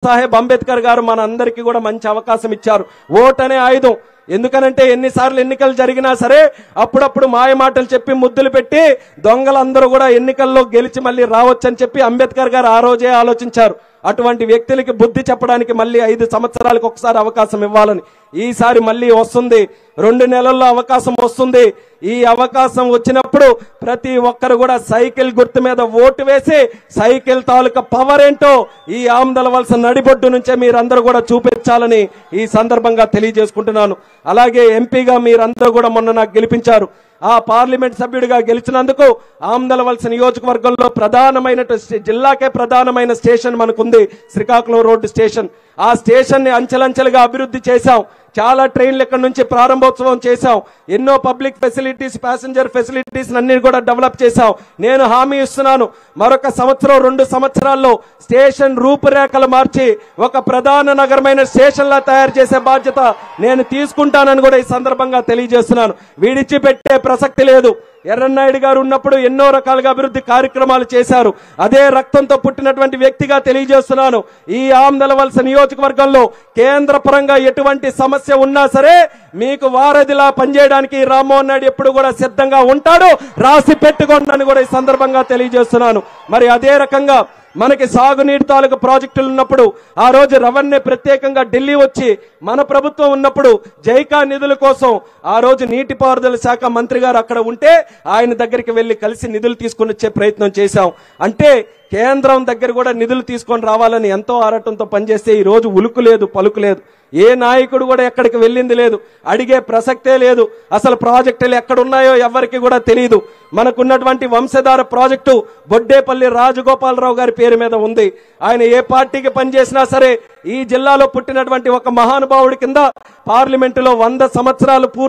సాహెబ్ అంబేద్కర్ గారు మనందరికీ కూడా మంచి అవకాశం ఇచ్చారు. ఓట్ అనే ఆయుధం. ఎందుకనంటే ఎన్నిసార్లు ఎన్నికలు జరిగినా సరే అప్పుడప్పుడు మాయ మాటలు చెప్పి ముద్దులు పెట్టి దొంగలందరూ కూడా ఎన్నికల్లో గెలిచి మళ్ళీ రావచ్చని చెప్పి అంబేద్కర్ గారు ఆ రోజే ఆలోచించారు. అటువంటి వ్యక్తులకి బుద్ధి చెప్పడానికి మళ్ళీ 5 సంవత్సరాలకు ఒకసారి అవకాశం ఇవ్వాలని. ఈసారి మళ్ళీ వస్తుంది, 2 నెలల్లో అవకాశం వస్తుంది. ఈ అవకాశం వచ్చినప్పుడు ప్రతి ఒక్కరు కూడా సైకిల్ గుర్తు మీద ఓటు వేసి సైకిల్ తాలూకా పవర్ ఏంటో ఈ ఆమదలవలస నడిబొడ్డు నుంచే మీరందరూ కూడా చూపించాలని ఈ సందర్భంగా తెలియజేసుకుంటున్నాను. అలాగే ఎంపీగా మీరందరూ కూడా మొన్న నాకు గెలిపించారు. ఆ పార్లమెంట్ సభ్యుడిగా గెలిచినందుకు ఆమదలవలస నియోజకవర్గంలో ప్రధానమైన జిల్లాకే ప్రధానమైన స్టేషన్ మనకుంది, శ్రీకాకుళం రోడ్డు స్టేషన్. ఆ స్టేషన్ ని అంచెలంచెలుగా అభివృద్ధి చేశాం. చాలా ట్రైన్లు ఇక్కడ నుంచి ప్రారంభోత్సవం చేశాం. ఎన్నో పబ్లిక్ ఫెసిలిటీస్, ప్యాసింజర్ ఫెసిలిటీస్ అన్ని కూడా డెవలప్ చేశాం. నేను హామీ ఇస్తున్నాను, మరొక సంవత్సరం 2 సంవత్సరాల్లో స్టేషన్ రూపురేఖలు మార్చి ఒక ప్రధాన నగరమైన స్టేషన్ లా తయారు చేసే బాధ్యత నేను తీసుకుంటానని కూడా ఈ సందర్భంగా తెలియజేస్తున్నాను. విడిచిపెట్టే ప్రసక్తి లేదు. ఎర్రన్నాయుడు గారు ఉన్నప్పుడు ఎన్నో రకాలుగా అభివృద్ధి కార్యక్రమాలు చేశారు. అదే రక్తంతో పుట్టినటువంటి వ్యక్తిగా తెలియజేస్తున్నాను, ఈ ఆమదలవలస నియోజకవర్గంలో కేంద్ర పరంగా ఎటువంటి సమస్య ఉన్నా సరే మీకు వారధిలా పనిచేయడానికి రామ్మోహన్ నాయుడు ఎప్పుడు కూడా సిద్ధంగా ఉంటాడు. రాసి పెట్టుకోండి అని కూడా ఈ సందర్భంగా తెలియజేస్తున్నాను. మరి అదే రకంగా మనకి సాగునీటి తాలూకు ప్రాజెక్టులు ఉన్నప్పుడు ఆ రోజు రెవెన్యూ ప్రత్యేకంగా ఢిల్లీ వచ్చి మన ప్రభుత్వం ఉన్నప్పుడు జైకా నిధుల కోసం ఆ రోజు నీటిపారుదల శాఖ మంత్రి గారు అక్కడ ఉంటే ఆయన దగ్గరికి వెళ్లి కలిసి నిధులు తీసుకుని వచ్చే ప్రయత్నం చేశాం. అంటే కేంద్రం దగ్గర కూడా నిధులు తీసుకొని రావాలని ఎంతో ఆరాటంతో పనిచేస్తే ఈ రోజు ఉలుకు లేదు, పలుకు లేదు. ఏ నాయకుడు కూడా ఎక్కడికి వెళ్ళింది లేదు, అడిగే ప్రసక్తే లేదు. అసలు ప్రాజెక్టులు ఎక్కడున్నాయో ఎవరికి కూడా తెలియదు. మనకున్నటువంటి వంశధార ప్రాజెక్టు బొడ్డేపల్లి రాజగోపాలరావు గారి పేరు మీద ఉంది. ఆయన ఏ పార్టీకి పనిచేసినా సరే ఈ జిల్లాలో పుట్టినటువంటి ఒక మహానుభావుడి కింద పార్లమెంటులో 100 సంవత్సరాలు